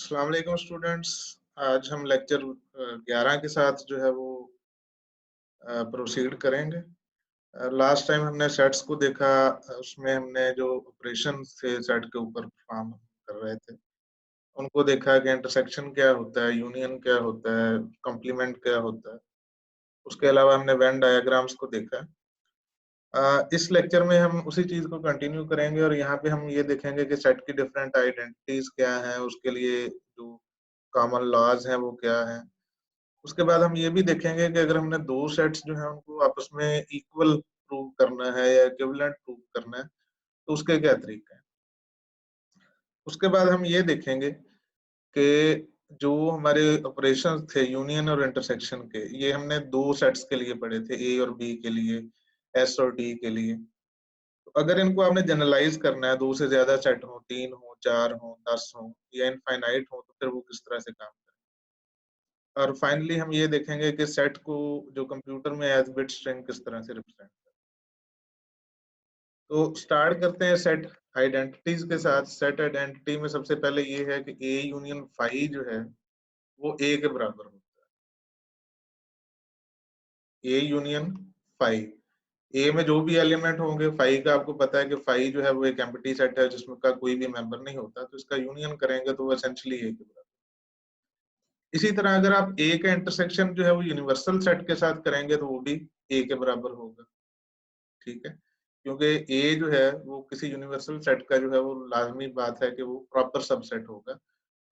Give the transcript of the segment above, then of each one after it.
अस्सलाम वालेकुम स्टूडेंट्स। आज हम लेक्चर 11 के साथ जो है वो प्रोसीड करेंगे। लास्ट टाइम हमने सेट्स को देखा। उसमें हमने जो ऑपरेशन थे सेट के ऊपर परफॉर्म कर रहे थे उनको देखा कि इंटरसेक्शन क्या होता है, यूनियन क्या होता है, कॉम्प्लीमेंट क्या होता है। उसके अलावा हमने वेन डायग्राम्स को देखा। इस लेक्चर में हम उसी चीज को कंटिन्यू करेंगे और यहाँ पे हम ये देखेंगे कि सेट की डिफरेंट आइडेंटिटीज क्या हैं, उसके लिए जो कॉमन लॉज हैं वो क्या है। उसके बाद हम ये भी देखेंगे कि अगर हमने दो सेट्स जो हैं उनको आपस में इक्वल प्रूव करना है या इक्विवेलेंट प्रूव करना है तो उसके क्या तरीके हैं। उसके बाद हम ये देखेंगे कि जो हमारे ऑपरेशंस थे यूनियन और इंटरसेक्शन के, ये हमने दो सेट्स के लिए पढ़े थे, ए और बी के लिए, एस और डी के लिए। तो अगर इनको आपने जनरलाइज करना है, दो से ज्यादा सेट हो, 3 हो, 4 हो, 10 हो या इनफाइनाइट हो, तो फिर वो किस तरह से काम करें। और फाइनली हम ये देखेंगे कि सेट को जो कंप्यूटर में एज बिट स्ट्रिंग किस तरह से रिप्रेजेंट करें। तो स्टार्ट करते हैं सेट आइडेंटिटीज के साथ। सेट आइडेंटिटी में सबसे पहले ये है कि ए यूनियन फाई जो है वो ए के बराबर होता है। ए यूनियन फाई, ए में जो भी एलिमेंट होंगे, फाई का आपको पता है कि फाई जो है वो एक एम्प्टी सेट है जिसमें का कोई भी मेंबर नहीं होता, तो इसका यूनियन करेंगे तो वो एसेंशियली ए के बराबर। इसी तरह अगर आप ए का इंटरसेक्शन जो है वो यूनिवर्सल सेट के साथ करेंगे तो वो भी ए के बराबर होगा। ठीक है, क्योंकि ए जो है वो किसी यूनिवर्सल सेट का जो है वो लाजमी बात है कि वो प्रॉपर सबसेट होगा।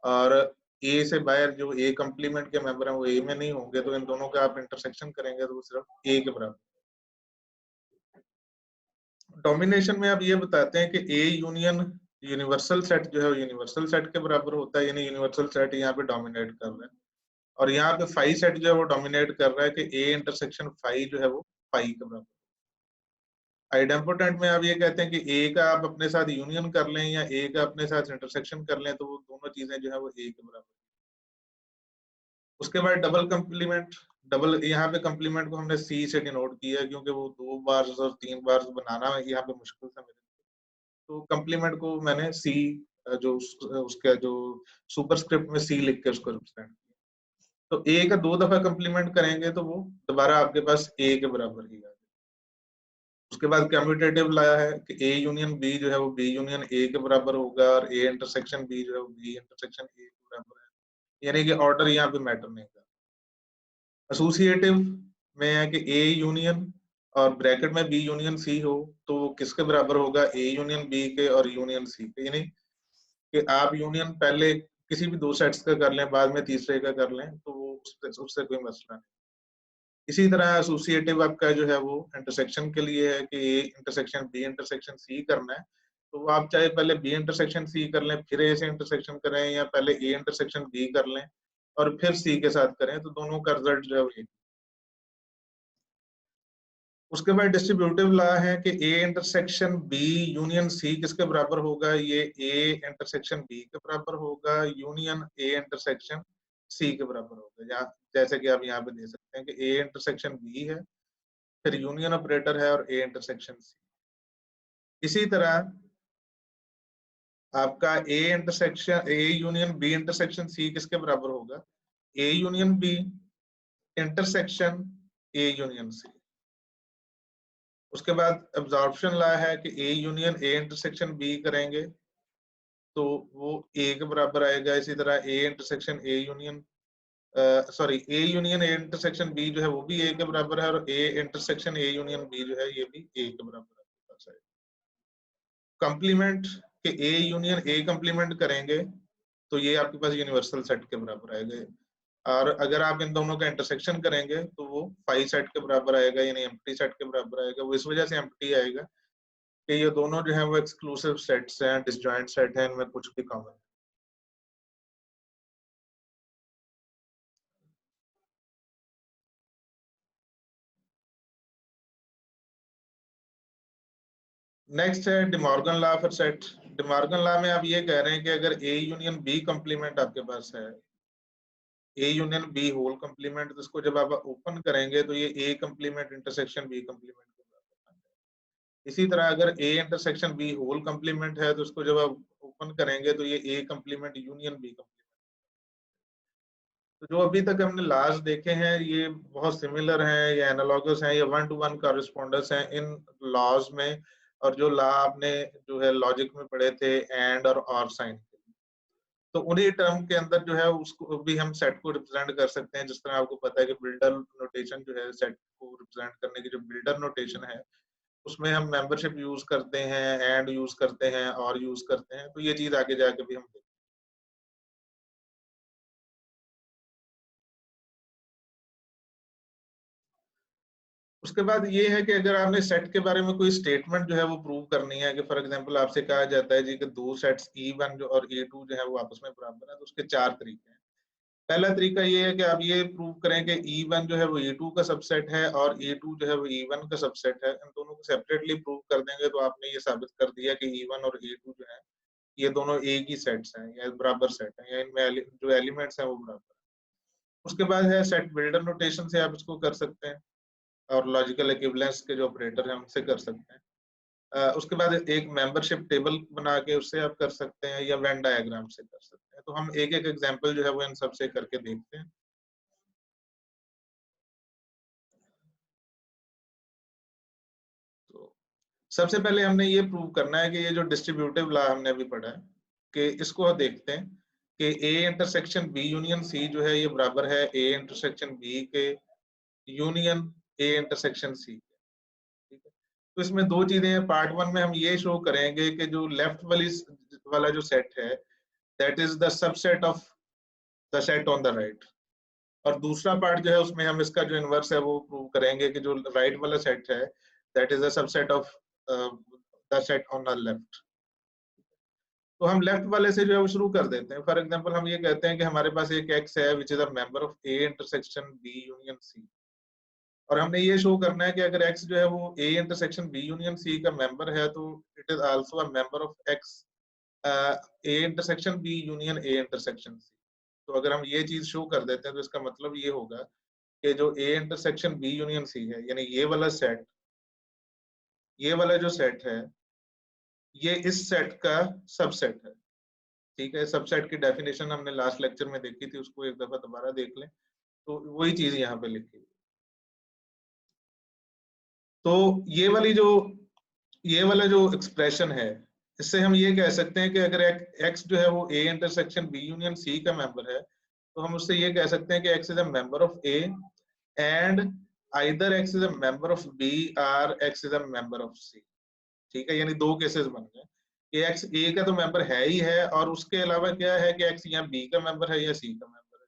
और ए से बाहर जो ए कंप्लीमेंट के मेंबर हैं वो ए में नहीं होंगे, तो इन दोनों का आप इंटरसेक्शन करेंगे तो वो सिर्फ ए के बराबर। डोमिनेशन में आप ये बताते हैं कि ए यूनियन यूनिवर्सल सेट जो है वो यूनिवर्सल सेट के बराबर होता है, यानी यूनिवर्सल सेट यहाँ पे डोमिनेट कर रहा है। और यहाँ पे फाई सेट जो है वो डोमिनेट कर रहा है कि ए इंटरसेक्शन फाई जो है वो फाई के बराबर। आइडेम्पोटेंट में आप ये कहते हैं कि ए का आप अपने साथ यूनियन कर लें या ए का अपने साथ इंटरसेक्शन कर लें तो वो दोनों चीजें जो है वो ए के बराबर। उसके बाद डबल कंप्लीमेंट। डबल यहाँ पे कंप्लीमेंट को हमने सी से डिनोट किया क्योंकि वो 2 बार्स और 3 बार्स बनाना यहाँ पे मुश्किल था मेरे लिए। तो कंप्लीमेंट को मैंने सी जो उसका जो सुपरस्क्रिप्ट में सी लिख के उसको रिप्रेजेंट किया। तो ए का 2 दफा कंप्लीमेंट करेंगे तो वो दोबारा आपके पास ए के बराबर ही आ जाए। उसके बाद कम्यूटेटिव लाया है कि ए यूनियन बी जो है वो बी यूनियन ए के बराबर होगा और ए इंटरसेक्शन बी जो है वो बी इंटरसेक्शन ए के बराबर है, यानी कि ऑर्डर यहाँ पे मैटर नहीं करता। एसोसिएटिव में है कि ए यूनियन और ब्रैकेट में बी यूनियन सी हो तो वो किसके बराबर होगा, ए यूनियन बी के और यूनियन सी के। यानी कि आप यूनियन पहले किसी भी दो सेट्स का कर लें, बाद में तीसरे का कर लें तो वो उससे कोई मसला नहीं। इसी तरह एसोसिएटिव आपका जो है वो इंटरसेक्शन के लिए है कि A intersection B intersection C करना है, तो वो आप चाहे पहले बी इंटरसेक्शन सी कर लें फिर ए से इंटरसेक्शन करें या पहले ए इंटरसेक्शन बी कर लें और फिर सी के साथ करें, तो दोनों का रिजल्ट जो है वो। उसके बाद डिस्ट्रीब्यूटिव लॉ है कि A intersection B union C किसके बराबर होगा, ये ए इंटरसेक्शन बी के बराबर होगा, यूनियन ए इंटरसेक्शन सी के बराबर होगा। यहाँ जैसे कि आप यहाँ पे दे सकते हैं कि ए इंटरसेक्शन बी है, फिर यूनियन ऑपरेटर है और ए इंटरसेक्शन सी। इसी तरह आपका A intersection A union B intersection C किसके बराबर होगा, A union B intersection A union C. उसके बाद एब्जॉर्प्शन लॉ है कि A union A intersection B करेंगे तो वो ए के बराबर आएगा। इसी तरह A intersection A union sorry A union A intersection B जो है वो भी ए के बराबर है और A intersection A union B जो है ये भी ए के बराबर है। कंप्लीमेंट के ए यूनियन ए कंप्लीमेंट करेंगे तो ये आपके पास यूनिवर्सल सेट के बराबर आएगा। और अगर आप इन दोनों का इंटरसेक्शन करेंगे तो वो फाई सेट के बराबर आएगा, यानी एम्प्टी सेट के बराबर आएगा। वो इस वजह से एम्प्टी आएगा कि ये दोनों जो है वो एक्सक्लूसिव सेट्स हैं, डिसजॉइंट सेट हैं, इनमें कुछ भी कॉमन। नेक्स्ट है De Morgan law for set. De Morgan law में आप ये कह रहे हैं कि अगर ए यूनियन बी कंप्लीमेंट आपके पास है, A union B whole complement, तो इसको जब आप ओपन करेंगे तो ये A complement intersection B complement के बराबर है। इसी तरह अगर A intersection B whole complement है तो इसको जब आप ओपन करेंगे तो ये A complement union B complement. तो जो अभी तक हमने लास्ट देखे हैं ये बहुत सिमिलर हैं, ये एनालॉगस हैं, ये 1 to 1 कॉरेस्पोंडेंस हैं इन लॉज में। और जो लॉ आपने जो है लॉजिक में पढ़े थे एंड और साइन, तो उन्हीं टर्म के अंदर जो है उसको भी हम सेट को रिप्रेजेंट कर सकते हैं। जिस तरह आपको पता है कि बिल्डर नोटेशन जो है सेट को रिप्रेजेंट करने की जो बिल्डर नोटेशन है उसमें हम मेंबरशिप यूज करते हैं, एंड यूज करते हैं और यूज करते हैं। तो ये चीज आगे जाके भी हम देखेंगे। उसके बाद ये है कि अगर आपने सेट के बारे में कोई स्टेटमेंट जो है वो प्रूव करनी है, कि फॉर एग्जांपल आपसे कहा जाता है जी कि दो सेट्स E1 जो और E2 जो है वो आपस में बराबर है, तो उसके चार तरीके हैं। पहला तरीका ये है कि आप ये प्रूव करें कि E1 जो है वो E2 का सबसेट है और E2 जो है वो E1 का सबसेट है। इन दोनों को सेपरेटली प्रूव कर देंगे तो आपने ये साबित कर दिया कि E1 और E2 जो है ये दोनों एक ही सेट्स हैं या बराबर सेट हैं, या इनमें जो एलिमेंट्स हैं वो बराबर है। उसके बाद है सेट बिल्डर नोटेशन से आप इसको कर सकते हैं, और लॉजिकल इक्विवेलेंस के जो ऑपरेटर हैं उनसे कर सकते हैं। उसके बाद एक मेंबरशिप टेबल बना के उससे आप कर सकते हैं, या वेन डायग्राम से कर सकते हैं। तो हम एक एक एग्जांपल जो है वो इन सब से करके देखते हैं। तो सबसे पहले हमने ये प्रूव करना है कि ये जो डिस्ट्रीब्यूटिव लॉ हमने अभी पढ़ा है कि इसको हम देखते हैं कि A intersection B union C जो है ये बराबर है ए इंटरसेक्शन बी के यूनियन ए इंटरसेक्शन सी। ठीक है, तो इसमें दो चीजें हैं। पार्ट वन में हम ये शो करेंगे कि जो लेफ्ट वाली वाला जो सेट है that is the subset of the set on the right, और दूसरा पार्ट जो है उसमें हम इसका जो इनवर्स है वो प्रूव करेंगे कि जो राइट वाला सेट है that is the subset of the set on the left. तो हम लेफ्ट वाले से जो है वो शुरू कर देते हैं। फॉर एग्जांपल हम ये कहते हैं कि हमारे पास एक एक्स है which is a member of A intersection B union C, और हमने ये शो करना है कि अगर एक्स जो है वो A intersection B union C का मेंबर है तो it is also a member of x A intersection B union A intersection C. तो अगर हम ये चीज शो कर देते हैं तो इसका मतलब ये होगा कि जो A intersection B union C है, यानी ये वाला सेट, ये वाला जो सेट है ये इस सेट का सबसेट है। ठीक है, सबसेट की डेफिनेशन हमने लास्ट लेक्चर में देखी थी, उसको एक दफा दोबारा देख लें। तो वही चीज यहाँ पे लिखी हुई। तो ये वाला जो एक्सप्रेशन है इससे हम ये कह सकते हैं कि अगर एक्स जो है वो A intersection B union C का मेंबर है तो हम उससे ये कह सकते हैं कि x is a member of A and either X is a member of B और X is a member of C. ठीक है, यानी दो केसेस बन गए कि एक्स ए का तो मेंबर है ही है, और उसके अलावा क्या है कि एक्स यहाँ बी का मेंबर है या सी का मेंबर है।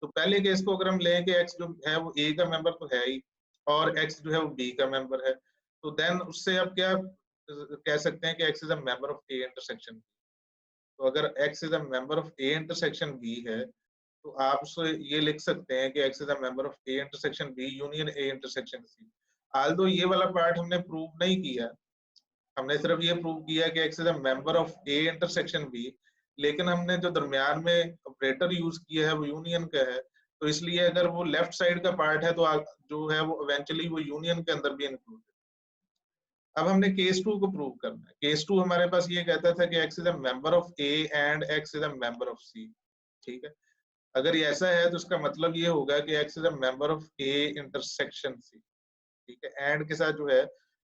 तो पहले केस को अगर हम लें कि एक्स जो है वो ए का मेंबर तो है ही और एक्स जो है वो बी का मेंबर है, तो देन उससे अब क्या कह सकते हैं कि x is a member of A intersection. तो अगर x is a member of A intersection B है तो आप उससे ये लिख सकते हैं कि x is a member of A intersection B union A intersection C. Although ये वाला पार्ट हमने प्रूव नहीं किया, हमने सिर्फ ये प्रूव किया कि x is a member of A intersection B, लेकिन हमने जो दरमियान में ऑपरेटर यूज किया है वो यूनियन का है। तो इसलिए अगर वो लेफ्ट साइड का पार्ट है तो जो है वो इवेंचुअली वो यूनियन के अंदर भी इंक्लूड है। अब हमने केस टू को प्रूव करना है। केस टू हमारे पास ये कहता था कि x is a member of A and X is a member of C. ठीक है, अगर ये ऐसा है तो इसका मतलब ये होगा कि x is a member of A intersection C. ठीक है, एंड के साथ जो है,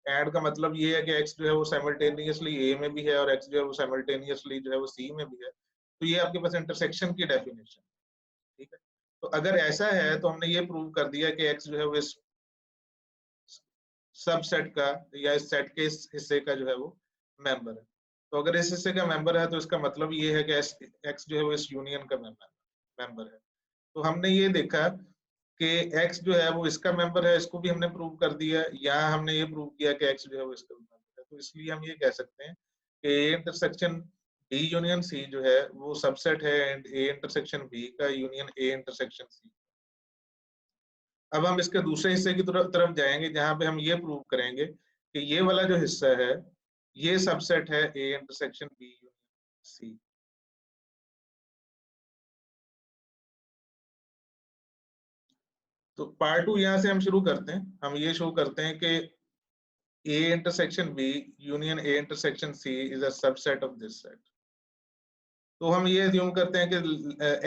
एंड का मतलब ये है कि एक्स जो है वो साइमल्टेनियसली ए में भी है और एक्स जो है वो साइमल्टेनियसली जो है वो सी में भी है। तो ये आपके पास इंटरसेक्शन की डेफिनेशन। ठीक है, तो अगर ऐसा है तो हमने ये प्रूव कर दिया कि एक्स जो है वो इस सबसेट का या इस सेट के इस हिस्से का जो है वो मेंबर है। तो अगर इस हिस्से का मेंबर है तो इसका मतलब ये है कि एक्स जो है वो इस यूनियन का मेंबर है। तो हमने ये देखा कि x जो है वो इसका मेंबर है, इसको भी हमने प्रूव कर दिया। यहाँ हमने ये प्रूव किया कि x जो है वो इसका मेंबर है। तो इसलिए हम ये कह सकते हैं कि a intersection b union c जो है वो सबसेट है एंड a इंटरसेक्शन b का यूनियन a इंटरसेक्शन c। अब हम इसके दूसरे हिस्से की तरफ जाएंगे जहां पे हम ये प्रूव करेंगे कि ये वाला जो हिस्सा है ये सबसेट है a intersection b union c। तो पार्ट टू यहाँ से हम शुरू करते हैं। हम ये शो करते हैं कि A intersection B union A intersection C is a subset of this set. तो हम ये अज्यूम करते हैं कि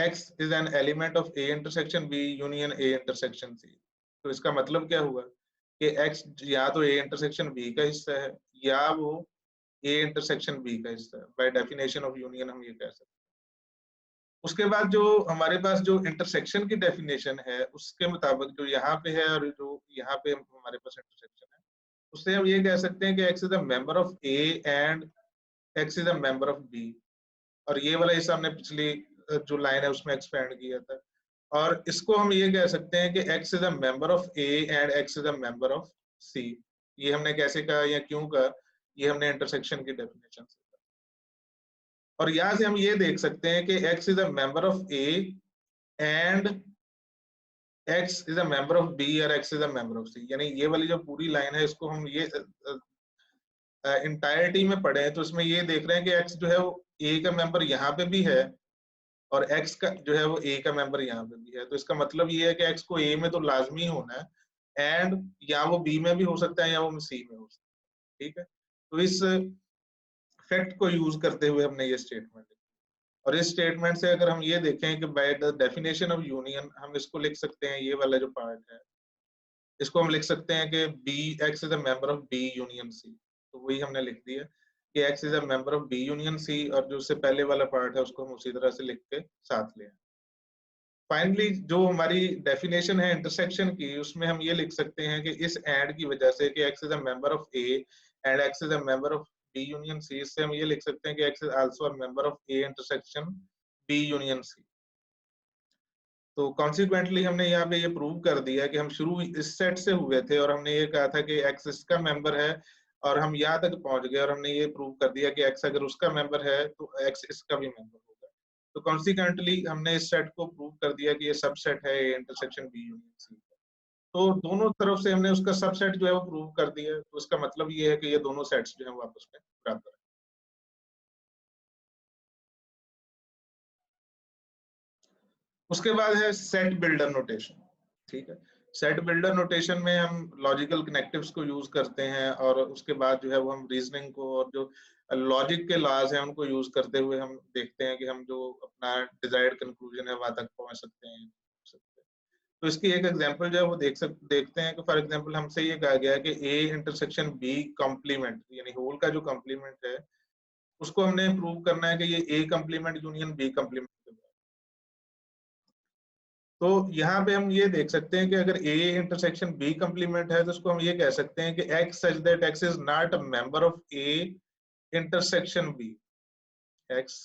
X is an element of A intersection B union A intersection C। तो इसका मतलब क्या हुआ कि X या तो A इंटरसेक्शन B का हिस्सा है या वो A इंटरसेक्शन B का हिस्सा है। बाय डेफिनेशन ऑफ यूनियन हम ये कह सकते हैं। उसके बाद जो हमारे पास जो इंटरसेक्शन की डेफिनेशन है उसके मुताबिक जो यहाँ पे है और जो यहाँ पे हमारे पास इंटरसेक्शन है, उससे हम ये कह सकते हैं कि X is a member of A and X is a member of B। और ये वाला हिस्सा हमने पिछली जो लाइन है उसमें एक्सपेंड किया था। और इसको हम ये कह सकते हैं कि X is a member of A and X is a member of C। ये हमने कैसे कहा या क्यों कहा, ये हमने इंटरसेक्शन की डेफिनेशन से कहा। और यहाँ से हम ये देख सकते हैं कि X is a member of A and X is a member of B और X is a member of C। यानी ये वाली जो पूरी लाइन है इसको हम ये इंटायरिटी में पढ़े हैं तो इसमें ये देख रहे हैं कि X जो है वो A का मेंबर यहाँ पे भी है और X का जो है वो A का मेंबर यहाँ पे भी है। तो इसका मतलब ये है कि X को A में तो लाजमी होना है एंड या वो B में भी हो सकता है या वो C में हो सकता है। ठीक है, तो इस फैक्ट को यूज करते हुए हमने ये स्टेटमेंट, और इस स्टेटमेंट से अगर हम ये देखें कि by the definition of union हम इसको लिख सकते हैं, ये वाला जो पार्ट है इसको हम लिख सकते हैं कि X is a member of B union C। तो वही हमने लिख दिया कि X is a member of B union C, और जो उससे पहले वाला पार्ट है उसको हम उसी तरह से लिख के साथ ले। फाइनली जो हमारी डेफिनेशन है इंटरसेक्शन की, उसमें हम ये लिख सकते हैं कि इस एंड की वजह से कि X is a member of A and X is a member of B union C, इससे हम ये लिख सकते हैं कि X is also a member of A intersection B union C। तो कॉन्सिक्वेंटली हमने यहाँ पे ये प्रूव कर दिया कि हम शुरू इस सेट से हुए थे और हमने ये कहा था कि X इसका मेंबर है, और हम यहाँ तक पहुंच गए और हमने ये प्रूव कर दिया कि X अगर उसका मेंबर है तो X इसका भी मेंबर होगा। तो कॉन्सिक्वेंटली हमने इस सेट को प्रूव कर दिया कि ये सबसेट है A intersection B union C। तो दोनों तरफ से हमने उसका सबसेट जो है वो प्रूव कर दिया, तो इसका मतलब ये है कि ये दोनों सेट्स जो है वो आपस में बराबर है। उसके बाद है सेट बिल्डर नोटेशन। ठीक है, सेट बिल्डर नोटेशन में हम लॉजिकल कनेक्टिव्स को यूज करते हैं और उसके बाद जो है वो हम रीजनिंग को और जो लॉजिक के लॉज हैं उनको यूज करते हुए हम देखते हैं कि हम जो अपना डिजायर्ड कंक्लूजन है वहां तक पहुंच सकते हैं। तो इसकी एक एग्जांपल जो है वो देखते हैं कि फॉर एग्जांपल हमसे ये कहा गया है कि ए इंटरसेक्शन बी कॉम्प्लीमेंट, यानी होल का जो कॉम्प्लीमेंट है उसको हमने प्रूव करना है कि ये A complement union B complement. तो यहाँ पे हम ये देख सकते हैं कि अगर A इंटरसेक्शन B कॉम्प्लीमेंट है तो उसको हम ये कह सकते हैं कि X such that X is not a member of A intersection B। X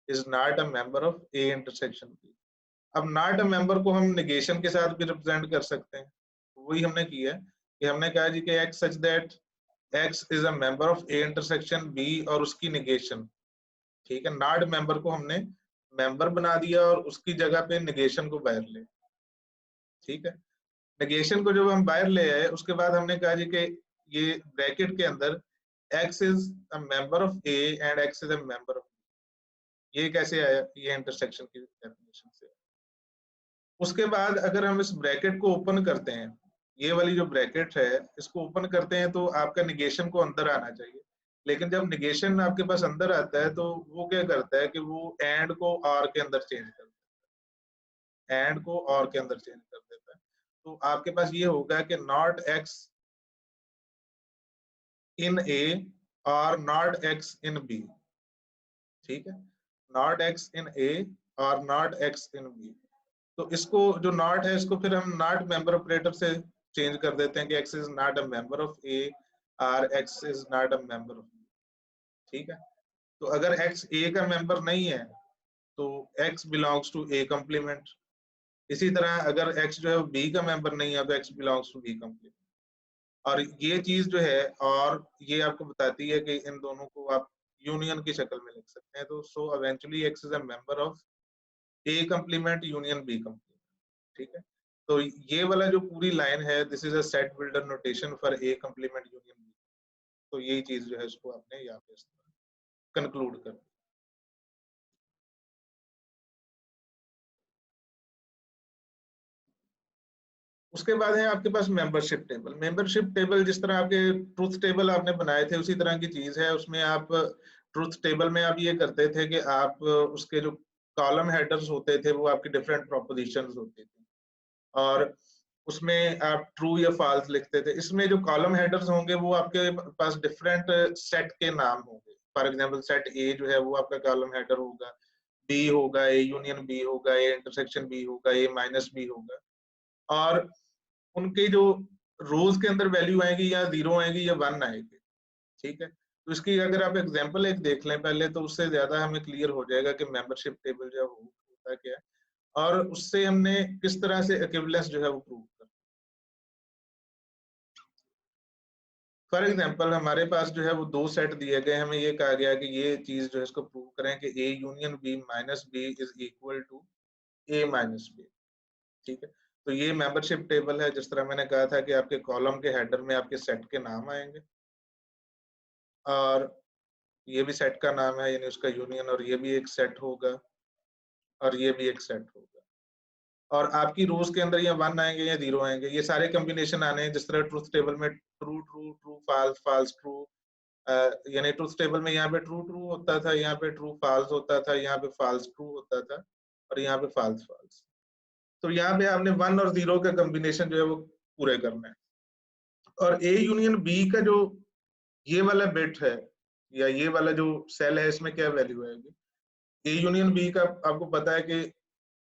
is not a member of A intersection B। अब नॉट अ मेंबर को हम निगेशन के साथ भी रिप्रेजेंट कर सकते हैं। वही हमने किया कि हमने कहा जी कि X such that X is a member of A intersection B और उसकी निगेशन। ठीक है, नॉट मेंबर को हमने मेंबर बना दिया और उसकी जगह पे निगेशन को बाहर ले। ठीक है, नेगेशन को जब हम बाहर ले आए उसके बाद हमने कहा जी कि ये ब्रैकेट के अंदर x is a member of a and x is a member of, ये कैसे आया, ये इंटरसेक्शन की डेफिनेशन से। उसके बाद अगर हम इस ब्रैकेट को ओपन करते हैं, ये वाली जो ब्रैकेट है इसको ओपन करते हैं तो आपका निगेशन को अंदर आना चाहिए। लेकिन जब निगेशन आपके पास अंदर आता है तो वो क्या करता है कि वो एंड को आर के अंदर चेंज कर देता है, एंड को और के अंदर चेंज कर देता है। तो आपके पास ये होगा कि नॉट एक्स इन A और नॉट x इन B। ठीक है, नॉट x इन A और नॉट x इन B। तो इसको जो नॉट है इसको फिर हम नॉट मेंबर ऑपरेटर से चेंज कर देते हैं कि x is not a member of A और x is not a member of B। ठीक है, तो अगर x A का मेंबर नहीं है तो x belongs to A complement. इसी तरह अगर x जो है B का मेंबर नहीं है तो x belongs to B complement. और ये चीज जो है और ये आपको बताती है कि इन दोनों को आप यूनियन की शक्ल में लिख सकते हैं। तो so eventually x is a member of A complement union B complement. ठीक है, तो ये वाला जो पूरी लाइन है this is a set builder notation for A complement union B. तो यही चीज जो है इसको आपने यहाँ पे कंक्लूड कर। उसके बाद है आपके पास मेंबरशिप टेबल। मेंबरशिप टेबल जिस तरह आपके ट्रूथ टेबल आपने बनाए थे उसी तरह की चीज है। उसमें आप ट्रुथ टेबल में आप ये करते थे कि आप उसके जो कॉलम हेडर्स होते थे वो आपकी डिफरेंट प्रोपोजिशंस होती थी और उसमें आप ट्रू या फॉल्स लिखते थे। इसमें जो कॉलम हेडर्स होंगे वो आपके पास डिफरेंट सेट के नाम होंगे। फॉर एग्जांपल सेट ए जो है वो आपका कॉलम हेडर होगा, बी होगा, ए यूनियन बी होगा, ए इंटरसेक्शन बी होगा, ए माइनस बी होगा और उनके जो रोज के अंदर वैल्यू आएगी या 0 आएगी या 1 आएगी। ठीक है? तो इसकी अगर आप एग्जांपल एक देख लें पहले तो उससे ज़्यादा हमें क्लियर हो जाएगा कि मेंबरशिप टेबल जो है वो होता क्या है और उससे हमने किस तरह से इक्विवेलेंस जो है वो प्रूव करना। फॉर एग्जांपल हमारे पास जो है वो 2 सेट दिए गए हैं, हमें ये कहा गया है कि ये चीज़ जो है इसको प्रूव करें कि A union B minus B is equal to A minus B। ठीक है? तो ये मेंबरशिप टेबल है जिस तरह मैंने कहा था कि आपके कॉलम के हेडर में आपके सेट के नाम आएंगे और ये भी सेट का नाम है यानी उसका यूनियन और ये भी एक सेट होगा और ये भी एक सेट होगा और आपकी रोज के अंदर या 1 आएंगे या 0 आएंगे, ये सारे कॉम्बिनेशन आने हैं जिस तरह ट्रुथ टेबल में true true true false false true, यानी ट्रुथ टेबल में यहाँ पे ट्रू ट्रू होता था, यहाँ पे ट्रू फॉल्स होता था, यहाँ पे फॉल्स ट्रू होता था और यहाँ पे फॉल्स फॉल्स। तो यहाँ पे आपने 1 और 0 का कॉम्बिनेशन जो है वो पूरे करना है और ए यूनियन बी का जो ये वाला बिट है या ये वाला जो सेल है इसमें क्या वैल्यू आएगी। ए यूनियन बी का आपको पता है कि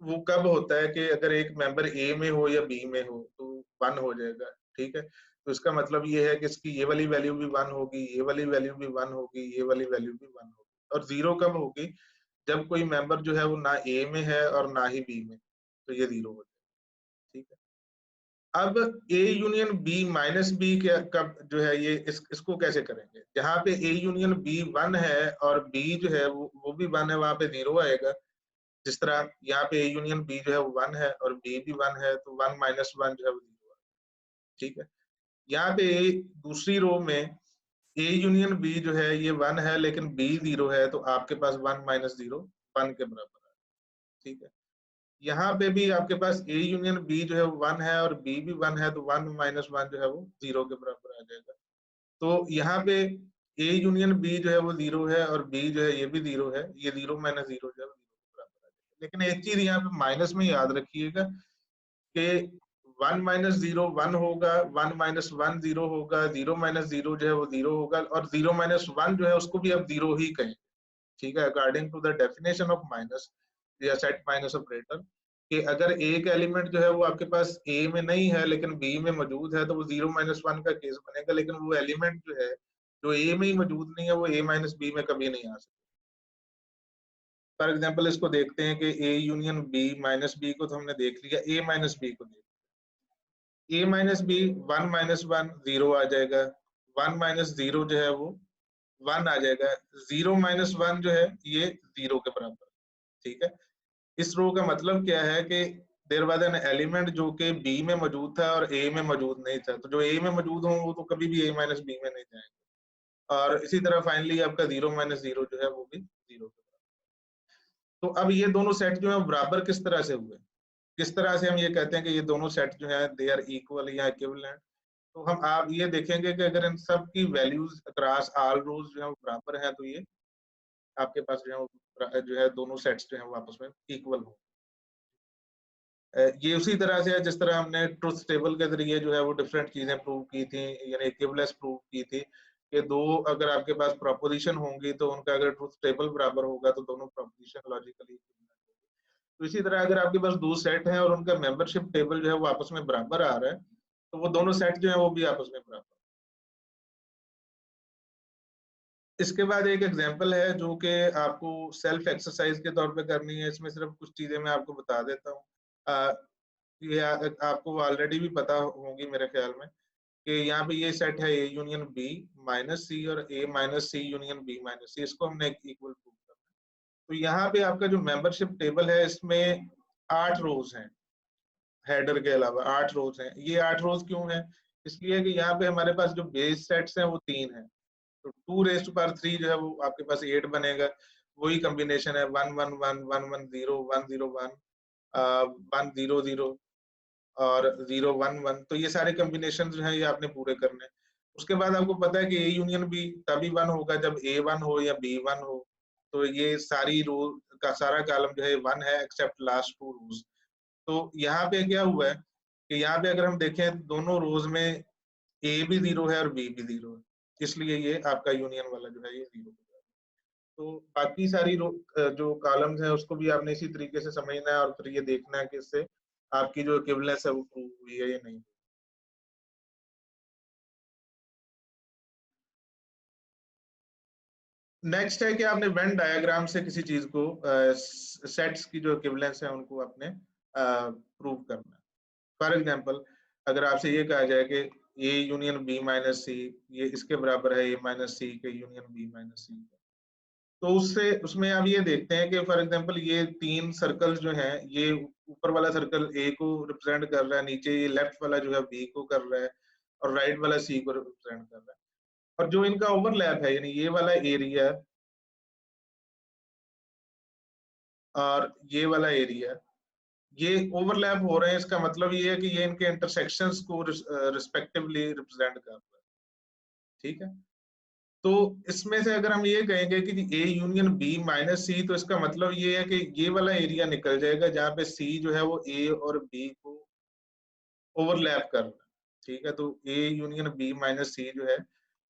वो कब होता है कि अगर एक मेंबर ए में हो या बी में हो तो 1 हो जाएगा। ठीक है? तो इसका मतलब ये है कि इसकी ये वाली वैल्यू भी 1 होगी, ये वाली वैल्यू भी 1 होगी, ये वाली वैल्यू भी 1 होगी और 0 कब होगी जब कोई मेंबर जो है वो ना ए में है और ना ही बी में, तो ये 0 हो जाएगा। ठीक है? अब A union B minus B क्या कब जो है ये इसको कैसे करेंगे, जहां पे ए यूनियन बी 1 है और बी जो है वो भी 1 है, वहां पे 0 आएगा। जिस तरह यहाँ पे ए यूनियन बी जो है वो 1 है और बी भी 1 है तो 1 माइनस 1 जो है वो 0 है। ठीक है? यहाँ पे दूसरी रो में ए यूनियन बी जो है ये 1 है लेकिन बी 0 है तो आपके पास 1 माइनस 0 1 के बराबर है। ठीक है? यहाँ पे भी आपके पास ए यूनियन बी जो है वो 1 है और बी भी 1 है तो 1 माइनस 1 जो है वो 0 के बराबर आ जाएगा। तो यहाँ पे ए यूनियन बी जो है वो 0 है और बी जो है ये भी 0 है, ये 0 माइनस 0 जो है 0 के बराबर आ जाएगा। लेकिन एक चीज यहाँ पे माइनस में याद रखिएगा कि 1 माइनस 0 1 होगा, 1 माइनस 1 0 होगा, 0 माइनस 0 जो है वो 0 होगा और 0 माइनस 1 जो है उसको भी आप 0 ही कहें। ठीक है? According to the definition of minus या सेट माइनस ऑपरेटर कि अगर एक एलिमेंट जो है वो आपके पास ए में नहीं है लेकिन बी में मौजूद है तो वो 0 माइनस 1 का केस बनेगा, लेकिन वो एलिमेंट जो है जो ए में ही मौजूद नहीं है वो ए माइनस बी में कभी नहीं आ सकता। फॉर एग्जाम्पल इसको देखते हैं कि A union B minus B को तो हमने देख लिया, ए माइनस बी को देख, ए माइनस बी 1 माइनस 1 0 आ जाएगा, 1 माइनस 0 जो है वो 1 आ जाएगा, 0 माइनस 1 जो है ये 0 के बराबर। ठीक है? इस रो का मतलब क्या है कि देयर वाज एन एलिमेंट जो कि बी में मौजूद था और ए में मौजूद नहीं था, तो जो ए में मौजूद हो वो तो कभी भी ए माइनस बी में नहीं जाएंगे और इसी तरह फाइनली आपका 0 माइनस 0 जो है वो भी 0 के बराबर। तो अब ये दोनों सेट जो है बराबर किस तरह से हुए, किस तरह से हम ये कहते हैं कि ये दोनों सेट जो है दे आर इक्वल या इक्विवेलेंट। तो हम आप ये देखेंगे कि अगर इन सब की वैल्यूज अक्रॉस ऑल रोज जो है वो बराबर है तो ये आपके पास जो है वो जो है दोनों सेट्स जो है वो आपस में इक्वल हो। ये उसी तरह से है जिस तरह हमने ट्रुथ टेबल के जरिए जो है वो डिफरेंट चीजें प्रूव की थी, यानी इक्विवेलेंस प्रूव की थी कि दो अगर आपके पास प्रोपोजिशन होंगी तो उनका अगर ट्रुथ टेबल बराबर होगा तो दोनों प्रोपोजिशन लॉजिकली इक्विवेलेंट होगी। तो इसी तरह अगर आपके पास दो सेट हैं और उनका मेंबरशिप टेबल जो है वो आपस में बराबर आ रहा है तो वो दोनों सेट जो है वो भी आपस में बराबर। इसके बाद एक एग्जांपल है जो कि आपको सेल्फ एक्सरसाइज के तौर पे करनी है, इसमें सिर्फ कुछ चीजें मैं आपको बता देता हूँ। ये आपको ऑलरेडी भी पता होंगी मेरे ख्याल में कि यहाँ पे ये सेट है ए यूनियन बी माइनस सी और ए माइनस सी यूनियन बी माइनस सी, इसको हमने इक्वल प्रूव करना है। तो यहाँ पे आपका जो मेंबरशिप टेबल है इसमें 8 रोज हैं, हेडर के अलावा 8 रोज हैं। ये 8 रोज क्यों है? इसलिए कि यहाँ पे हमारे पास जो बेस सेट्स हैं वो 3 हैं, तो 2 रेज़ टू पावर 3 जो है वो आपके पास 8 बनेगा। वही कॉम्बिनेशन है 1 1 1 1 1 0 1 0 1 1 0 0 और 0 1 1, तो ये सारे कॉम्बिनेशन जो है ये आपने पूरे करने हैं। उसके बाद आपको पता है कि ए यूनियन बी तभी 1 होगा जब ए 1 हो या बी 1 हो। तो ये सारी रो का सारा कॉलम जो है 1 है एक्सेप्ट लास्ट 2 रोज। तो यहाँ पे क्या हुआ है कि यहाँ पे अगर हम देखें दोनों रोज में ए भी 0 है और बी भी 0 है, इसलिए ये आपका यूनियन वाला जो है ये 0 हो जाएगा। तो बाकी सारी जो कॉलम्स है उसको भी आपने इसी तरीके से समझना है और फिर ये देखना है कि इससे आपकी जो इक्विवेलेंस है वो प्रूव हुई है या नहीं। नेक्स्ट है कि आपने वेन डायग्राम से किसी चीज को सेट्स की जो इक्विवेलेंस है उनको आपने प्रूव करना है। फॉर एग्जांपल अगर आपसे ये कहा जाए कि ए यूनियन बी माइनस सी ये इसके बराबर है ए माइनस सी के यूनियन बी माइनस सी, तो उससे उसमें आप ये देखते हैं कि फॉर एग्जांपल ये 3 सर्कल जो हैं ये ऊपर वाला सर्कल ए को रिप्रेजेंट कर रहा है, नीचे ये लेफ्ट वाला जो है बी को कर रहा है और राइट वाला सी को रिप्रेजेंट कर रहा है। और जो इनका ओवरलैप है यानी ये वाला एरिया और ये वाला एरिया ये ओवरलैप हो रहे हैं, इसका मतलब ये है कि ये इनके इंटरसेक्शंस को रिस्पेक्टिवली रिप्रेजेंट कर रहा है। ठीक है, तो इसमें से अगर हम ये कहेंगे कि ए यूनियन बी माइनस सी, तो इसका मतलब ये है कि ये वाला एरिया निकल जाएगा जहां पे सी जो है वो ए और बी को ओवरलैप कर रहा है। ठीक है, तो ए यूनियन बी माइनस सी जो है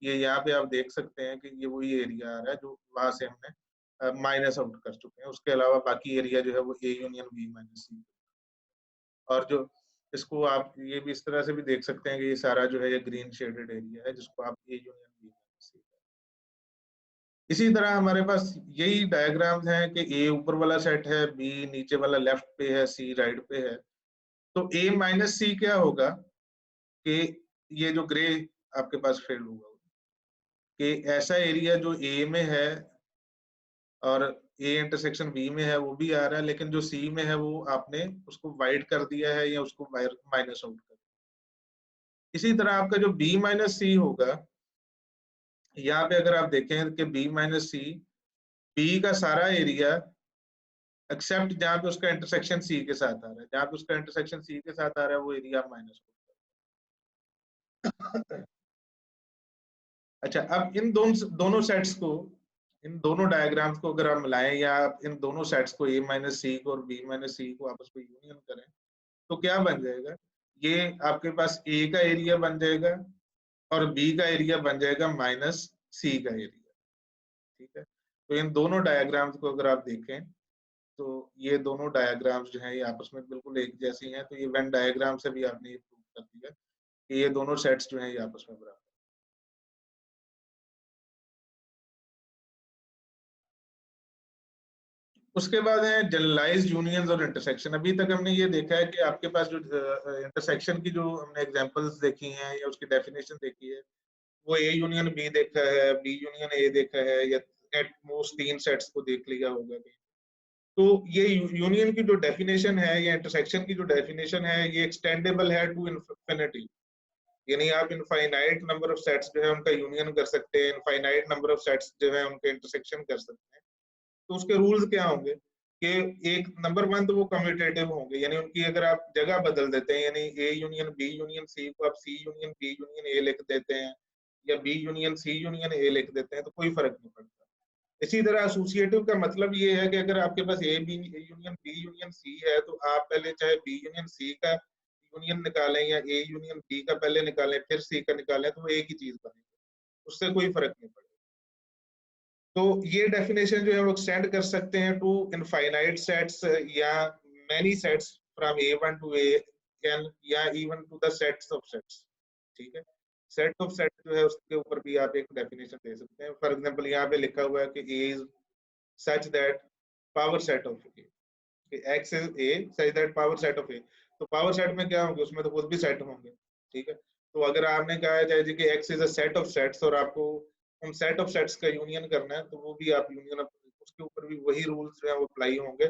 ये यहाँ पे आप देख सकते हैं कि ये वही एरिया आ रहा है जो वहां से हमने माइनस आउट कर चुके हैं। उसके अलावा बाकी एरिया जो है वो ए यूनियन बी माइनस सी। और जो इसको आप ये भी इस तरह से भी देख सकते हैं कि ये सारा जो है ये ग्रीन शेडेड एरिया है जिसको आप ए यूनियन बी माइनस सी। इसी तरह हमारे पास यही डायग्राम्स हैं कि ए ऊपर वाला सेट है, बी नीचे वाला लेफ्ट पे है, सी राइट पे है। तो ए माइनस सी क्या होगा कि ये जो ग्रे आपके पास फील्ड होगा कि ऐसा एरिया जो ए में है और ए इंटरसेक्शन बी में है वो भी आ रहा है, लेकिन जो सी में है वो आपने उसको वाइड कर दिया है या उसको माइनस आउट कर दिया। इसी तरह आपका जो बी माइनस सी होगा, यहाँ पे अगर आप देखें कि बी माइनस सी बी का सारा एरिया एक्सेप्ट जहाँ पे उसका इंटरसेक्शन सी के साथ आ रहा है, जहाँ पे उसका इंटरसेक्शन सी के साथ आ रहा है वो एरिया माइनस हो। अच्छा, अब इन दोनों सेट्स को, इन दोनों डायग्राम्स को अगर आप मिलाएं या आप इन दोनों सेट्स को ए माइनस सी को और बी माइनस सी को आपस में यूनियन करें तो क्या बन जाएगा? ये आपके पास ए का एरिया बन जाएगा और बी का एरिया बन जाएगा माइनस सी का एरिया। ठीक है, तो इन दोनों डायग्राम्स को अगर आप देखें तो ये दोनों डायग्राम्स जो हैं ये आपस में बिल्कुल एक जैसी हैं। तो ये वेन डायग्राम से भी आपने ये प्रूव कर दिया कि ये दोनों सेट्स जो हैं ये आपस में बराबर। उसके बाद है जनरलाइज्ड यूनियंस और इंटरसेक्शन। अभी तक हमने ये देखा है कि आपके पास जो इंटरसेक्शन की जो हमने एग्जांपल्स देखी हैं या उसकी डेफिनेशन देखी है वो ए यूनियन बी देखा है, बी यूनियन ए देखा है या एट मोस्ट 3 सेट्स को देख लिया होगा। तो ये यूनियन की जो डेफिनेशन है या इंटरसेक्शन की जो डेफिनेशन है ये एक्सटेंडेबल है टू इन्फिनिटी, यानी आप इनफाइनाइट नंबर ऑफ सेट्स जो है उनका यूनियन कर सकते हैं, इनफाइनाइट नंबर ऑफ सेट्स जो है उनका इंटरसेक्शन कर सकते हैं। तो उसके रूल्स क्या होंगे कि एक नंबर 1 तो वो कम्यूटेटिव होंगे, यानी उनकी अगर आप जगह बदल देते हैं, यानी A union B union C को आप C union B union A लिख देते हैं या B union C union A लिख देते हैं तो कोई फर्क नहीं पड़ता। इसी तरह एसोसिएटिव का मतलब ये है कि अगर आपके पास A B union B union C है तो आप पहले चाहे बी यूनियन सी का यूनियन निकालें या ए यूनियन बी का पहले निकालें फिर सी का निकालें तो वो एक ही चीज बनेगी, उससे कोई फर्क नहीं पड़ेगा। तो ये डेफिनेशन जो है वो एक्सटेंड कर सकते हैं टू इनफाइनाइट सेट्स या many sets from A1 to AN या even to the sets of sets. ठीक है, सेट ऑफ सेट जो है उसके ऊपर भी आप एक डेफिनेशन दे सकते हैं। फॉर एग्जांपल यहाँ पे लिखा हुआ है कि A is such that power set of A, X is A such that power set of A। तो पावर सेट में क्या होंगे, उसमें तो कुछ भी सेट होंगे। ठीक है, तो अगर आपने कहा है जी कि X is a set of sets और आपको उन सेट ऑफ सेट्स का यूनियन करना है तो वो भी आप यूनियन उसके ऊपर भी वही रूल्स जो है वो अप्लाई होंगे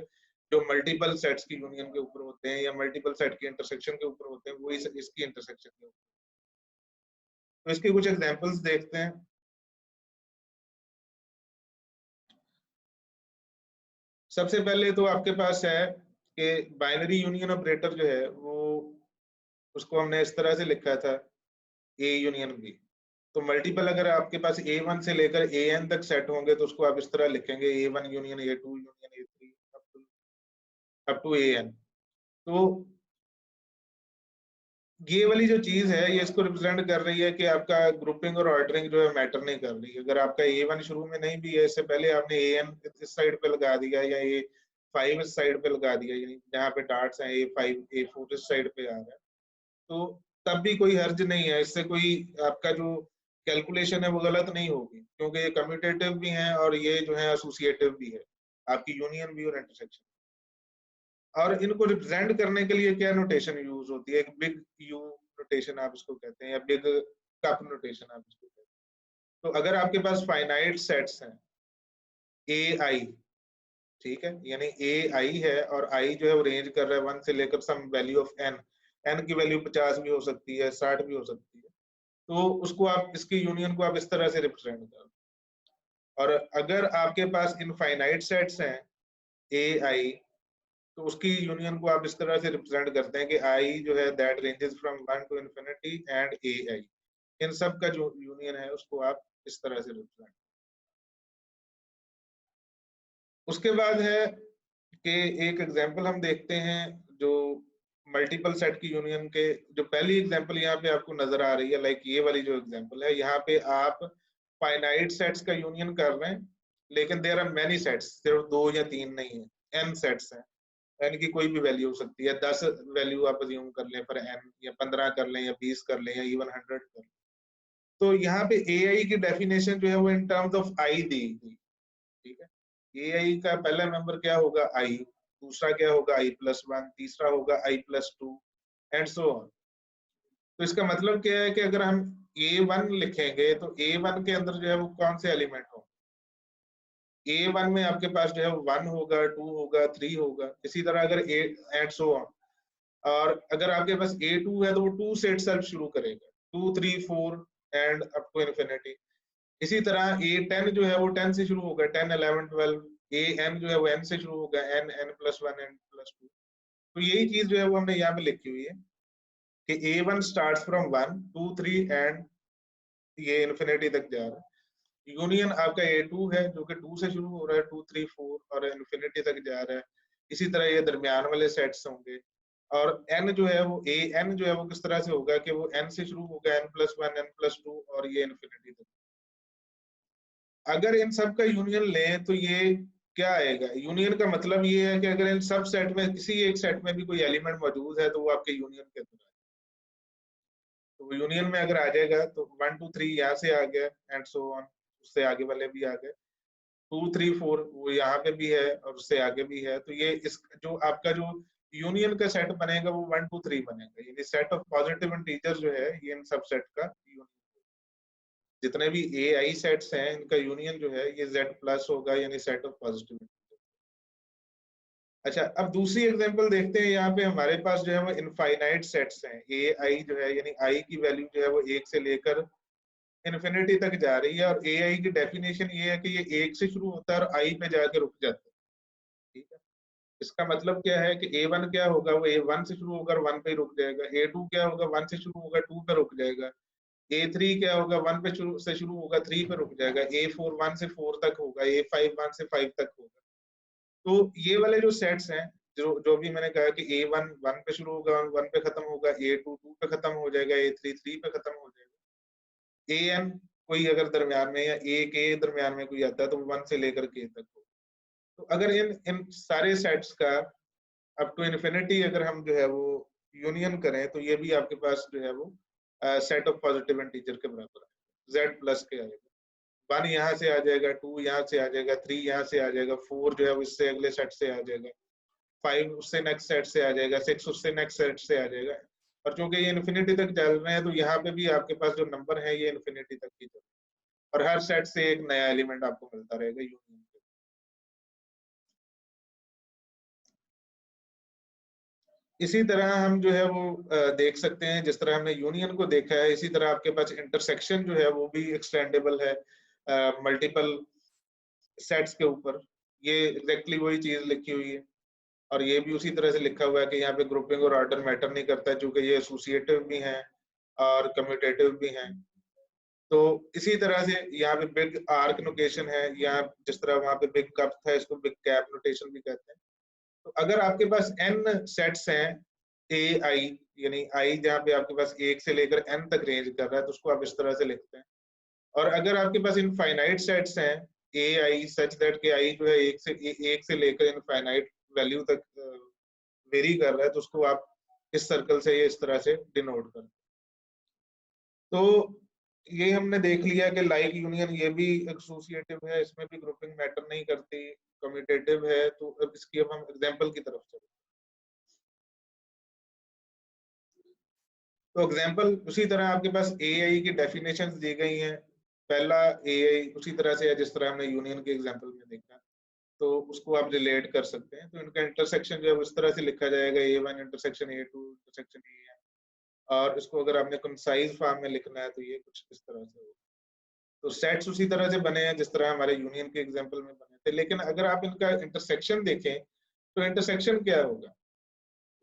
जो मल्टीपल सेट्स की यूनियन के ऊपर होते हैं या मल्टीपल सेट की इंटरसेक्शन के ऊपर होते हैं, वही इसकी इंटरसेक्शन के ऊपर। तो इसके कुछ एग्जांपल्स देखते हैं। सबसे पहले तो आपके पास है कि बाइनरी यूनियन ऑपरेटर जो है वो उसको हमने इस तरह से लिखा था ए यूनियन बी। तो मल्टीपल अगर आपके पास A1 से लेकर AN तक सेट होंगे तो उसको आप इस तरह लिखेंगे A1 union A2 union A3 up to AN। तो ये वाली जो चीज है ये इसको रिप्रेजेंट कर रही है कि आपका ग्रुपिंग और ऑर्डरिंग जो है मैटर नहीं कर रही। अगर आपका A1 शुरू में नहीं भी है, इससे पहले आपने AN इस साइड पे लगा दिया या A5 इस साइड पे लगा दिया, यानी जहाँ पे डार्ट्स हैं A5 A4 इस साइड पे आ रहा है, तो तब भी कोई हर्ज नहीं है। इससे कोई आपका जो कैलकुलेशन है वो गलत नहीं होगी, क्योंकि ये कम्यूटेटिव भी है और ये जो है एसोसिएटिव भी है, आपकी यूनियन भी और इंटरसेक्शन। और इनको रिप्रेजेंट करने के लिए क्या नोटेशन यूज होती है? एक बिग यू नोटेशन आप इसको कहते हैं, या बिग कप नोटेशन आप इसको कहते हैं। तो अगर आपके पास फाइनाइट सेट्स हैं ए आई, ठीक है, यानी ए आई है और आई जो है वो रेंज कर रहा है 1 से लेकर sum value of n, n की वैल्यू 50 भी हो सकती है, 60 भी हो सकती है, तो उसको आप इसकी यूनियन को आप इस तरह से रिप्रेजेंट कर। और अगर आपके पास इनफाइनाइट सेट्स हैं ए आई, तो उसकी यूनियन को आप इस तरह से रिप्रेजेंट करते हैं कि आई जो है that ranges from 1 to infinity and A i. इन सब का जो यूनियन है उसको आप इस तरह से रिप्रेजेंट। उसके बाद है कि एक एग्जांपल हम देखते हैं जो मल्टीपल सेट की यूनियन के, जो पहली एग्जांपल यहाँ पे आपको नजर आ रही है, लाइक ये वाली जो एग्जांपल है, यहाँ पे आप फाइनाइट सेट्स का यूनियन कर रहे हैं, लेकिन देयर आर मेनी सेट्स, सिर्फ 2 या 3 नहीं है, एन सेट्स हैं। एन की कोई भी वैल्यू हो सकती है, 10 वैल्यू आप अज्यूम कर लें फॉर एन, या 15 कर लें, या 20 कर लें, या इवन 100 कर लें। तो यहाँ पे ए आई की डेफिनेशन जो है वो इन टर्म्स ऑफ आई दी गई, ठीक है। ए आई का पहला मेंबर क्या होगा? आई, दूसरा क्या होगा? i+1, तीसरा होगा i+2 एंड सो ऑन। तो इसका मतलब क्या है कि अगर हम A1 लिखेंगे तो A1 के अंदर जो है वो कौन से एलिमेंट होंगे? A1 में आपके पास जो है 1 होगा, 2 होगा, 3 होगा, इसी तरह अगर एंड सो ऑन। और अगर आपके पास A2 है तो वो 2 से इटसेल्फ शुरू करेगा, 2 3 4 एंड अप टू इन्फिनिटी। इसी तरह A10 जो है वो 10 से शुरू होगा, 10 11 12। AN जो है वो N से शुरू होगा, N N+1 N+2। तो यही चीज जो है वो हमने यहाँ पे लिखी हुई है कि A1 स्टार्ट्स फ्रॉम 1 2 3 एंड ये इन्फिनिटी तक जा रहा है। यूनियन आपका A2 है जो कि 2 से शुरू हो रहा है, 2 3 4 और इन्फिनिटी तक जा रहा है। इसी तरह ये दरमियान वाले सेट्स होंगे। और n जो है वो AN जो है वो किस तरह से होगा कि वो n से शुरू होगा, N+1 N+2 और ये इन्फिनिटी तक। अगर इन सब का यूनियन लें तो ये क्या आएगा? यूनियन का मतलब ये है कि अगर इन सब सेट में किसी एक सेट में भी कोई एलिमेंट मौजूद है तो वो आपके यूनियन के अंदर आएगा। तो यूनियन में अगर आ जाएगा तो 1 2 3 यहाँ से आ गया एंड सो ऑन, उससे आगे वाले भी आ गए, 2 3 4 वो यहाँ पे भी है और उससे आगे भी है। तो ये इस जो आपका जो यूनियन का सेट बनेगा वो 1 2 3 बनेगा, यानी सेट ऑफ पॉजिटिव इंटीजर जो है ये इन सब सेट का यूनियन। जितने भी ए आई सेट्स हैं इनका यूनियन जो है ये Z+ होगा, यानी सेट ऑफ पॉजिटिव इंटीजर। अच्छा, अब दूसरी एग्जांपल देखते हैं। यहाँ पे हमारे पास जो है वो इनफाइनाइट सेट्स हैं। ए आई जो है, यानी आई की वैल्यू जो है वो 1 से लेकर इन्फिनिटी तक जा रही है, और ए आई की डेफिनेशन ये है कि ये 1 से शुरू होता है और आई पे जाके रुक जाता है, ठीक है। इसका मतलब क्या है कि A1 क्या होगा? वो A1 से शुरू होकर 1 पे ही रुक जाएगा। A2 क्या होगा? 1 से शुरू होगा, 2 पे रुक जाएगा। A3 क्या होगा? 1 पे शुरू होगा, 3 पे रुक जाएगा। A4 1 से 4 तक होगा। A5 1 से 5 तक होगा। तो ये वाले जो सेट्स हैं, जो जो भी मैंने कहा कि A1 1 पे शुरू होगा, 1 पे खत्म होगा, A2 2 पे खत्म हो जाएगा, A3 3 पे खत्म हो जाएगा, AN कोई अगर दरमियान में, या A के दरमियान में कोई आता है तो 1 से लेकर K तक होगा। तो अगर इन इन सारे सेट्स का अप टू इन्फिनिटी अगर हम जो है वो यूनियन करें तो ये भी आपके पास जो है वो सेट ऑफ पॉजिटिव इंटीजर के बराबर है, Z+ के आएगा। 1 यहाँ से आ जाएगा, 2 यहाँ से आ जाएगा, 3 यहाँ से आ जाएगा, 4 जो है वो इससे अगले सेट से आ जाएगा, 5 उससे नेक्स्ट सेट से आ जाएगा, 6 उससे नेक्स्ट सेट से आ जाएगा। और चूंकि ये इन्फिनिटी तक चल रहे हैं तो यहाँ पे भी आपके पास जो नंबर है ये इन्फिनिटी तक ही चल रहे हैं, और हर सेट से एक नया एलिमेंट आपको मिलता रहेगा यूनियन। इसी तरह हम जो है वो देख सकते हैं, जिस तरह हमने यूनियन को देखा है, इसी तरह आपके पास इंटरसेक्शन जो है वो भी एक्सटेंडेबल है मल्टीपल सेट्स के ऊपर। ये एग्जैक्टली वही चीज लिखी हुई है, और ये भी उसी तरह से लिखा हुआ है कि यहाँ पे ग्रुपिंग और ऑर्डर मैटर नहीं करता, क्योंकि ये एसोसिएटिव भी हैं और कम्यूटेटिव भी हैं। तो इसी तरह से यहाँ पे बिग आर्क नोटेशन है, या जिस तरह वहां पे बिग कप था, इसको बिग कैप नोटेशन भी कहते हैं। तो अगर आपके पास n सेट्स हैं ए आई, यानी आई जहाँ पे आपके पास 1 से लेकर n तक रेंज कर रहा है, तो उसको आप इस तरह से लिखते हैं। और अगर आपके पास इनफाइनाइट सेट्स हैं ए आई सच दैट के आई जो है 1 से लेकर इनफाइनाइट वैल्यू तक वेरी कर रहा है, तो उसको आप इस सर्कल से इस तरह से डिनोट कर। तो ये हमने देख लिया कि लाइक यूनियन ये भी एसोसिएटिव है, इसमें भी ग्रुपिंग मैटर नहीं करती, कम्यूटेटिव है। तो अब इसकी अब हम एग्जांपल की तरफ चलते हैं। तो एग्जांपल उसी तरह आपके पास एआई की डेफिनेशंस दी गई हैं। पहला एआई उसी तरह से है जिस तरह हमने यूनियन के एग्जांपल में देखा, तो उसको आप रिलेट कर सकते हैं। तो इनका इंटरसेक्शन जो है उस तरह से लिखा जाएगा A1 intersection A2 intersection AN, और इसको अगर आपने कंसाइज फॉर्म में लिखना है तो ये कुछ इस तरह से होगा। तो सेट्स उसी तरह से बने हैं जिस तरह हमारे यूनियन के एग्जांपल में बने थे, लेकिन अगर आप इनका इंटरसेक्शन देखें तो इंटरसेक्शन क्या होगा?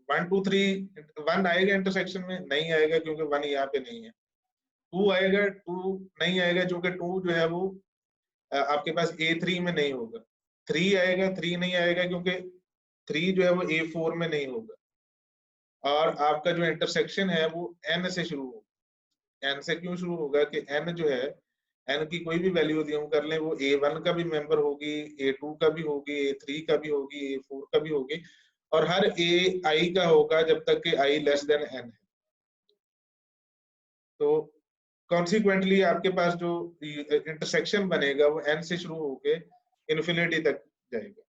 1 2 3 1 आएगा इंटरसेक्शन में? नहीं आएगा, क्योंकि 1 यहाँ पे नहीं है। 2 आएगा? 2 नहीं आएगा, क्योंकि 2 जो है वो आपके पास A3 में नहीं होगा। 3 आएगा? 3 नहीं आएगा, क्योंकि 3 जो है वो A4 में नहीं होगा। और आपका जो इंटरसेक्शन है वो n से शुरू होगा। n से क्यों शुरू होगा कि n जो है, n की कोई भी वैल्यू यदि हम कर लें, वो A1 का भी मेंबर होगी, A2 का भी होगी, A3 का भी होगी, A4 का भी होगी, और हर AI का होगा जब तक कि I लेस देन n है। तो कॉन्सिक्वेंटली आपके पास जो इंटरसेक्शन बनेगा वो n से शुरू होके इन्फिनिटी तक जाएगा।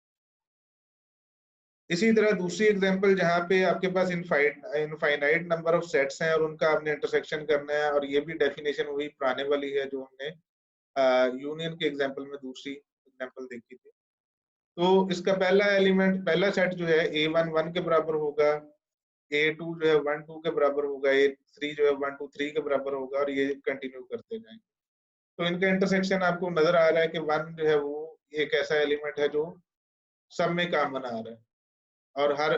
इसी तरह दूसरी एग्जांपल जहां पे आपके पास इनफाइनाइट नंबर ऑफ सेट्स हैं और उनका आपने इंटरसेक्शन करना है, और ये भी डेफिनेशन वही पुराने वाली है जो हमने यूनियन के एग्जांपल में दूसरी एग्जांपल देखी थी। तो इसका पहला एलिमेंट, पहला सेट जो है A1 1 के बराबर होगा, A2 जो है 1 2 के बराबर होगा, A3 जो है 1 2 3 के बराबर होगा, और ये कंटिन्यू करते जाएंगे। तो इनका इंटरसेक्शन आपको नजर आ रहा है कि 1 जो है वो एक ऐसा एलिमेंट है जो सब में कॉमन आ रहा है, और हर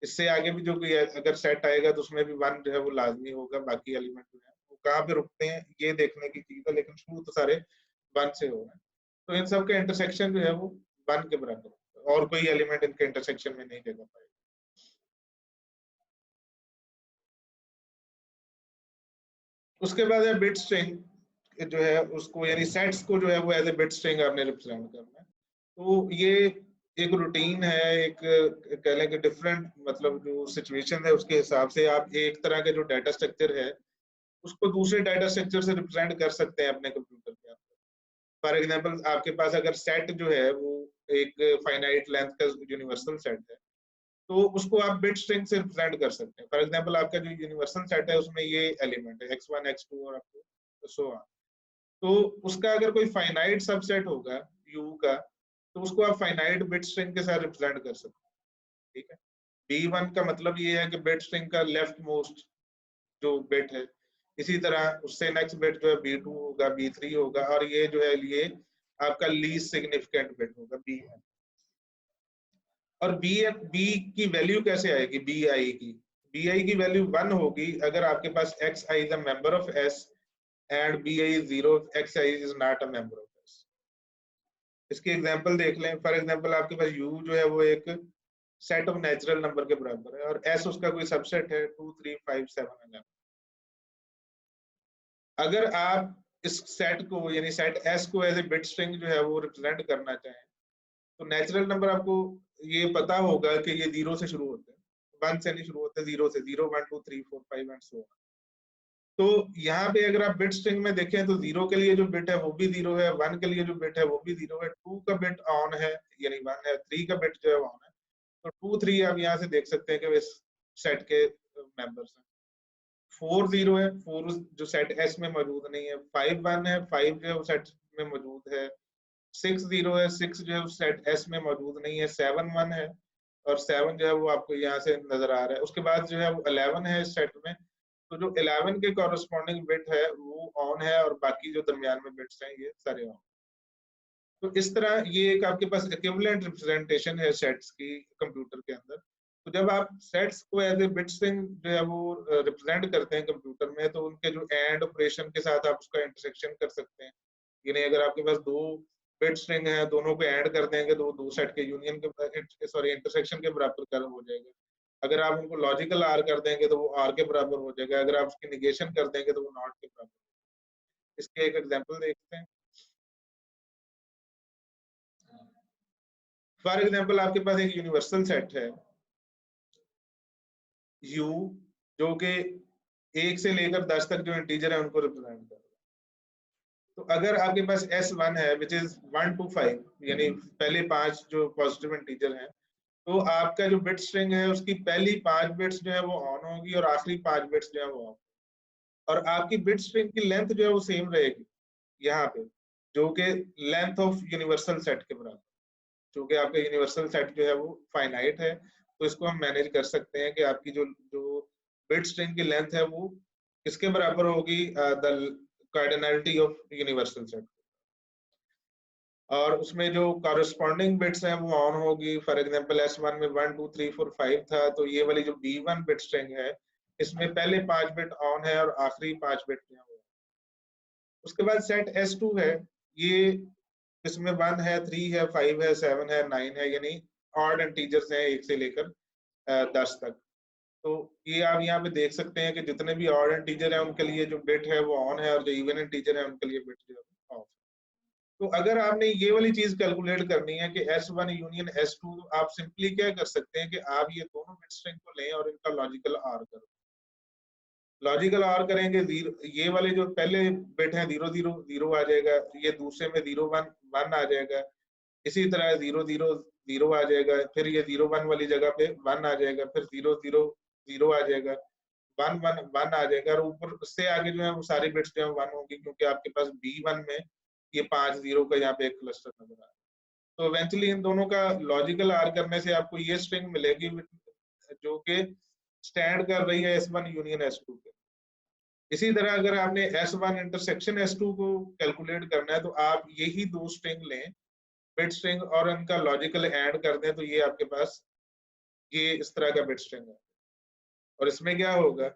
इससे आगे भी जो कोई अगर सेट आएगा तो उसमें भी 1 जो है वो लाजमी होगा। बाकी एलिमेंट जो है वो कहाँ पे रुकते हैं ये देखने की चीज है, लेकिन शुरू तो सारे 1 से हो रहे हैं। तो इन सब का इंटरसेक्शन जो है वो 1 के बराबर होगा, और कोई एलिमेंट इनके इंटरसेक्शन में नहीं जगह पाएगा। उसके बाद है बिट स्ट्रिंग जो है उसको, यानी सेट्स को जो है वो एज ए बिट स्ट्रिंग आपने रिप्रेजेंट करना है। तो ये एक रूटीन है, एक कह लें कि डिफरेंट मतलब जो सिचुएशन है उसके हिसाब से आप एक तरह के जो डाटा स्ट्रक्चर है उसको दूसरे डाटा स्ट्रक्चर से रिप्रेजेंट कर सकते हैं अपने कंप्यूटर के अंदर। फॉर एग्जांपल आपके पास अगर सेट जो है वो एक फाइनाइट लेंथ का यूनिवर्सल सेट है, तो उसको आप बिट स्ट्रिंग से रिप्रेजेंट कर सकते हैं। फॉर एग्जांपल आपका जो यूनिवर्सल सेट है उसमें ये एलिमेंट है x1 x2 और आपको सो ऑन। तो उसका अगर कोई फाइनाइट सबसेट होगा u का, तो उसको आप फाइनाइट बिट स्ट्रिंग के साथ रिप्रेजेंट कर सकते हैं। ठीक है, b1 का मतलब ये है कि बिट स्ट्रिंग का लेफ्ट मोस्ट जो बिट है। इसी तरह उससे नेक्स्ट बिट जो है b2 होगा, b3 होगा, और ये जो है ये आपका लीस्ट सिग्निफिकेंट बिट होगा bn। और बी की वैल्यू कैसे आएगी? बी आई की वैल्यू 1 होगी अगर आपके पास X i is a member of S and B i is 0, X i is not a member of S. इसकी एग्जांपल देख लें। फॉर एग्जांपल आपके पास यू जो है वो एक सेट ऑफ नेचुरल नंबर के बराबर है, और एस उसका कोई सबसेट है 2 3 5 7 11। अगर आप इस सेट को, यानी सेट एस को एज ए बिट स्ट्रिंग जो है वो रिप्रेजेंट करना चाहें, तो नेचुरल नंबर आपको ये पता होगा कि ये 0 से शुरू होते हैं, 1 से नहीं शुरू होते, 0 से। 0 1 2 3 4 5 एंड सो ऑन। तो यहाँ पे अगर आप बिट स्ट्रिंग में देखें तो 0 के लिए जो बिट है वो भी 0 है, 1 के लिए जो बिट है वो भी 0 है, 2 का बिट ऑन है यानी 1 है, 3 का बिट जो है ऑन है। तो 2 3 आप यहाँ से देख सकते हैं कि इस सेट के मेंबर्स हैं। 4 0 है, 4 जो सेट एस में मौजूद नहीं है। 5 1 है, 5 जो है वो सेट में मौजूद है। 6 0 है, 6 जो है सेट एस में मौजूद नहीं है। 7 1 है, और 7 जो है वो आपको यहाँ से नजर आ रहा है। उसके बाद जो है वो 11 है इस सेट में। तो जो 11 के कॉरेस्पॉन्डिंग बिट है वो ऑन है, और बाकी जो दरमियान में बिट्स हैं ये सारे ऑन। तो इस तरह ये एक आपके पास इक्विवेलेंट रिप्रेजेंटेशन है सेट्स की कंप्यूटर के अंदर। तो जब आप सेट्स को एज ए बिट स्ट्रिंग जो है वो रिप्रेजेंट करते हैं कंप्यूटर में, तो उनके जो एंड ऑपरेशन के साथ आप उसका इंटरसेक्शन कर सकते हैं। यानी अगर आपके पास दो बिट स्ट्रिंग है, दोनों को ऐड कर देंगे तो वो दो सेट के यूनियन के सॉरी इंटरसेक्शन के बराबर कर हो जाएगा। अगर आप उनको लॉजिकल आर कर देंगे तो वो आर के बराबर हो जाएगा। अगर आप उसकी निगेशन कर देंगे तो वो नॉट के बराबर। इसके एक एग्जांपल देखते हैं। फॉर एग्जांपल आपके पास एक यूनिवर्सल सेट है यू, जो कि 1 से लेकर 10 तक जो इंटीजर है उनको रिप्रेजेंट कर रहा है। तो अगर आपके पास S1 है विच इज 1 to 5, यानी पहले 5 जो पॉजिटिव इंटीजर हैं, तो आपका जो बिट स्ट्रिंग है उसकी पहली 5 बिट्स जो है वो ऑन होगी और आखिरी 5 बिट्स जो है वो ऑफ। और आपकी बिट स्ट्रिंग की लेंथ जो है वो सेम रहेगी यहाँ पे, जो कि लेंथ ऑफ यूनिवर्सल सेट के बराबर। क्योंकि आपका यूनिवर्सल सेट जो है वो फाइनाइट है, तो इसको हम मैनेज कर सकते हैं कि आपकी जो जो बिट स्ट्रिंग की लेंथ है वो किसके बराबर होगी, the cardinality of universal set. और उसमें जो कॉरेस्पॉन्डिंग बिट्स हैं वो ऑन होगी। फॉर एग्जांपल S1 में 1 2 3 4 5 था, तो ये वाली जो B1 बिट स्ट्रिंग है इसमें पहले 5 बिट ऑन है और आखिरी 5 बिट जो है वो। उसके बाद सेट S2 है, ये इसमें 1 है, 3 है, 5 है, 7 है, 9 है, यानी ऑड इंटीजर्स हैं 1 से लेकर 10 तक। तो ये आप यहाँ पे देख सकते हैं कि जितने भी ऑड इंटीजर हैं उनके लिए जो बिट है वो ऑन है और जो इवन इंटीजर है उनके लिए बिट जो है ऑफ। तो अगर आपने ये वाली चीज कैलकुलेट करनी है कि S1 यूनियन S2, तो आप सिंपली क्या कर सकते हैं कि आप ये दोनों बिट स्ट्रिंग को लें और इनका लॉजिकल आर करो। लॉजिकल आर करेंगे, जीरो ये वाले जो पहले बिट है 0 0 0 आ जाएगा, ये दूसरे में 0 1 1 आ जाएगा, इसी तरह 0 0 0 आ जाएगा, फिर ये 0 1 वाली जगह पे 1 आ जाएगा, फिर 0 0 0 आ जाएगा, 1 1 1 आ जाएगा, और ऊपर से आगे जो है वो सारी बिट्स जो है 1 होंगी, क्योंकि आपके पास B1 में ये 5 0 का यहाँ पे एक क्लस्टर नजर आ रहा है। तो इवेंचुअली इन दोनों का लॉजिकल आर करने से आपको ये स्ट्रिंग मिलेगी जो कि स्टैंड कर रही है S1 यूनियन S2 के। इसी तरह अगर आपने S1 इंटरसेक्शन S2 को कैलकुलेट करना है, तो आप यही दो स्ट्रिंग लें, बिट स्ट्रिंग, और उनका लॉजिकल ऐड कर दें, तो ये आपके पास ये इस तरह का बिट स्ट्रिंग है। और इसमें क्या होगा,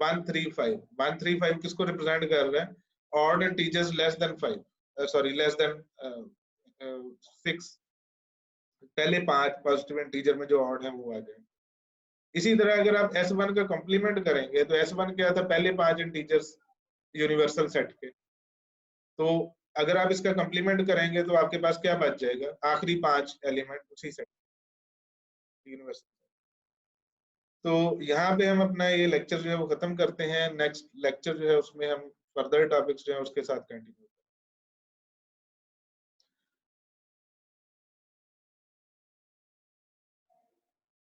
135 135 किसको रिप्रेजेंट कर रहा है, odd integers less than 5, sorry less than 6, पहले 5 पॉजिटिव इंटीजर में जो ऑड है वो आ जाए। इसी तरह अगर आप S1 का कॉम्प्लीमेंट करेंगे, तो S1 क्या था, पहले 5 इंटीजर्स यूनिवर्सल सेट के, तो अगर आप इसका कॉम्प्लीमेंट करेंगे तो आपके पास क्या बच जाएगा, आखिरी 5 एलिमेंट उसी सेट यूनिवर्सल। तो यहाँ पे हम अपना ये लेक्चर जो है वो खत्म करते हैं। नेक्स्ट लेक्चर जो है उसमें हम फर्दर टॉपिक्स जो है उसके साथ कंटिन्यू